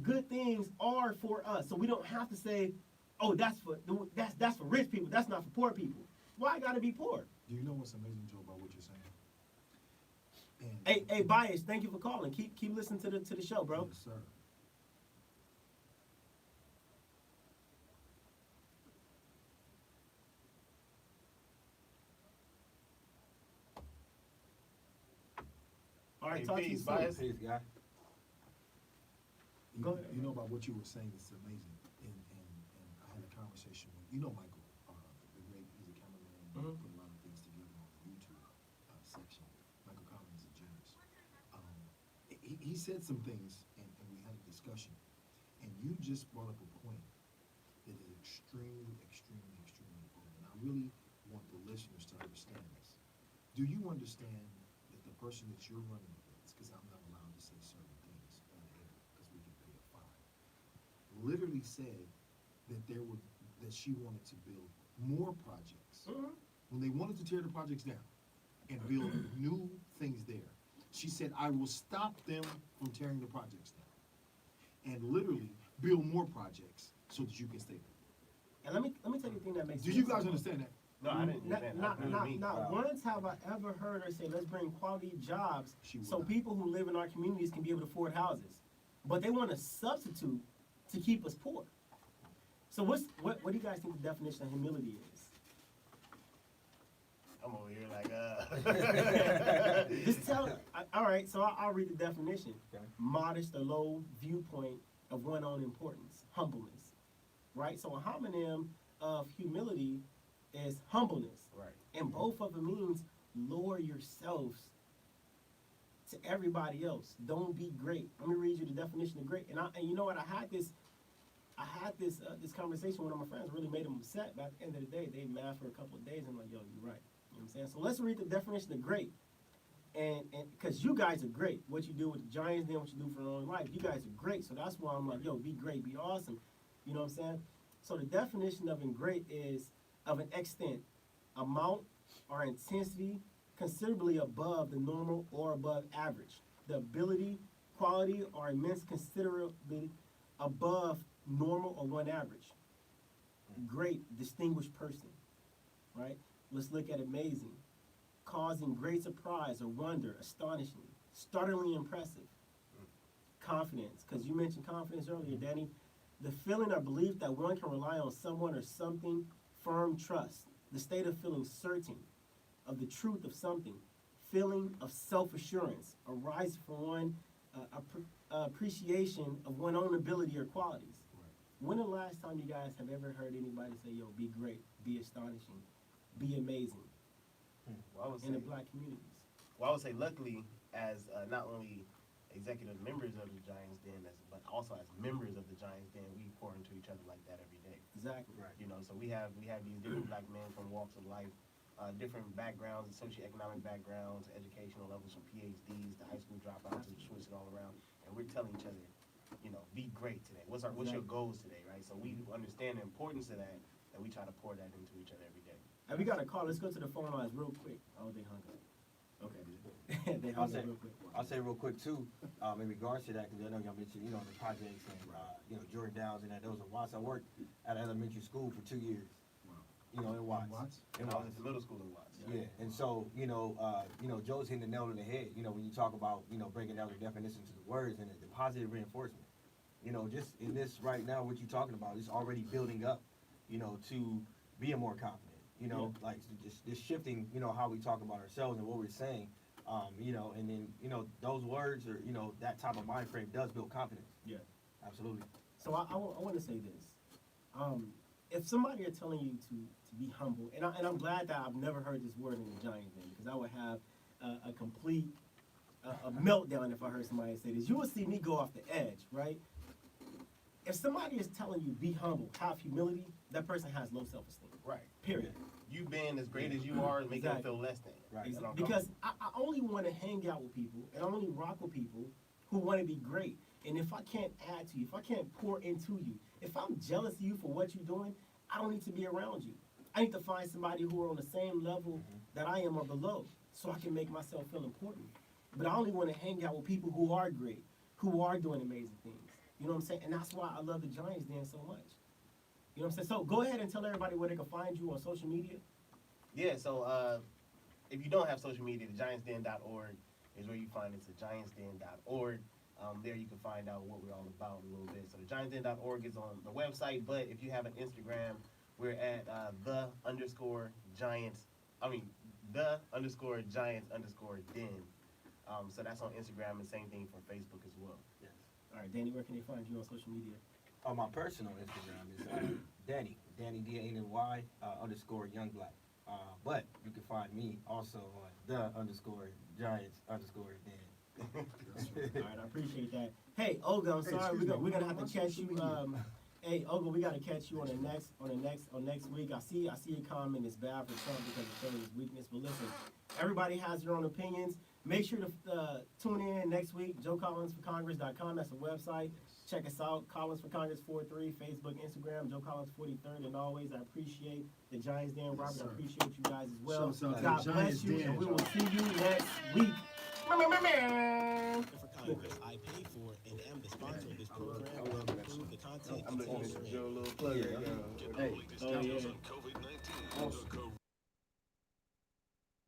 good things are for us. So we don't have to say, oh, that's for rich people. That's not for poor people. Why I gotta be poor? Do you know what's amazing, Joe, about what you're saying? Hey, Bias, thank you for calling. Keep listening to the show, bro. Yes, sir. All right, talk to you soon. Bias. Peace, guy. Go ahead. You know about what you were saying is amazing. And I had a conversation with, Michael, the great, he's a cameraman, put a lot of things together on the YouTube section. Michael Collins is generous. He said some things, and we had a discussion. And you just brought up a point that is extremely, extremely, extremely important. And I really want the listeners to understand this. Do you understand that the person that you're running against, because I'm not allowed to say certain things on air because we can pay a fine, literally said that that she wanted to build more projects. When they wanted to tear the projects down and build new things there, she said, I will stop them from tearing the projects down and literally build more projects so that you can stay there. And let me tell you the thing that makes sense. Do you guys understand that? No, I didn't. Not once have I ever heard her say, let's bring quality jobs so people who live in our communities can be able to afford houses. But they want to substitute to keep us poor. So what do you guys think the definition of humility is? I'm over here like, Just tell. All right, so I'll read the definition. Okay. Modest or low viewpoint of one's own importance, humbleness. Right? So a homonym of humility is humbleness. Right. And both of them means lower yourselves to everybody else. Don't be great. Let me read you the definition of great. And you know what? I had this conversation with one of my friends. Really made them upset. But at the end of the day, they mad for a couple of days. I'm like, yo, you're right. You know what I'm saying? So let's read the definition of great. And because you guys are great. What you do with the Giants, then what you do for your own life. You guys are great. So that's why I'm like, yo, be great, be awesome. You know what I'm saying? So the definition of great is of an extent, amount, or intensity considerably above the normal or above average. The ability, quality, or immense considerably above normal or one average. Great, distinguished person, right? Let's look at amazing. Causing great surprise or wonder, astonishing, startlingly impressive. Confidence, because you mentioned confidence earlier, Danny. The feeling or belief that one can rely on someone or something, firm trust. The state of feeling certain of the truth of something. Feeling of self-assurance arising from one appreciation of one's own ability or qualities. When the last time you guys have ever heard anybody say, yo, be great, be astonishing, be amazing in the black communities? Well, I would say luckily, as not only executive members of the Giants Den, but also as members of the Giants Den, we pour into each other like that every day. Exactly. Right. You know, so we have these different black men from walks of life, different backgrounds, socioeconomic backgrounds, educational levels, from PhDs to high school dropouts, to switch it all around, and we're telling each other, you know, be great today. What's your goals today, right? So we understand the importance of that, and we try to pour that into each other every day. And we got a call. Let's go to the phone lines real quick. Oh, they hung up. Okay. They hung up real quick. I'll say real quick too, in regards to that, because I know y'all mentioned, the projects and, Jordan Downs and that. Those are Watts. I worked at elementary school for 2 years. In Watts. And I was at the middle school in Watts. Yeah, and so, Joe's hitting the nail on the head, when you talk about, breaking down the definitions of the words and the positive reinforcement. Just in this right now, what you're talking about is already building up, to being more confident. Like just shifting, how we talk about ourselves and what we're saying, and then, those words or, that type of mind frame does build confidence. Yeah. Absolutely. So I want to say this. If somebody are telling you to be humble, and I'm glad that I've never heard this word in the Giant Den, because I would have a complete a meltdown if I heard somebody say this. You will see me go off the edge, right? If somebody is telling you be humble, have humility, that person has low self-esteem. Right. Period. You being as great as you are and making them feel less than. Right. Exactly. Because I only want to hang out with people, and I only rock with people who want to be great. And if I can't add to you, if I can't pour into you, if I'm jealous of you for what you're doing, I don't need to be around you. I need to find somebody who are on the same level that I am or below, so I can make myself feel important. But I only want to hang out with people who are great, who are doing amazing things. You know what I'm saying? And that's why I love the Giants Den so much. You know what I'm saying? So go ahead and tell everybody where they can find you on social media. Yeah, so if you don't have social media, thegiantsden.org is where you find it. It's thegiantsden.org. There you can find out what we're all about a little bit. So thegiantsden.org is on the website, but if you have an Instagram, we're at the_Giants. Den. So that's on Instagram, and same thing for Facebook as well. Yes. All right, Danny, where can they find you on social media? On my personal Instagram is Danny DANNY _YoungBlack. But you can find me also on the_Giants_Den. All right, I appreciate that. Hey, Olga, I'm sorry, we're gonna have to catch you. Hey, Olga, we gotta catch you on next week. I see a comment is bad for Trump because of showing his weakness. But listen, everybody has their own opinions. Make sure to tune in next week. JoeCollinsForCongress.com. That's the website. Check us out. Collins for Congress 43, Facebook, Instagram, Joe Collins 43rd. And always, I appreciate the Giants Den. Robert, I appreciate you guys as well. God bless you, and we will see you next week. For Congress, I pay for and am the sponsor of this program and approve the content contained therein. Get all the latest news on COVID-19.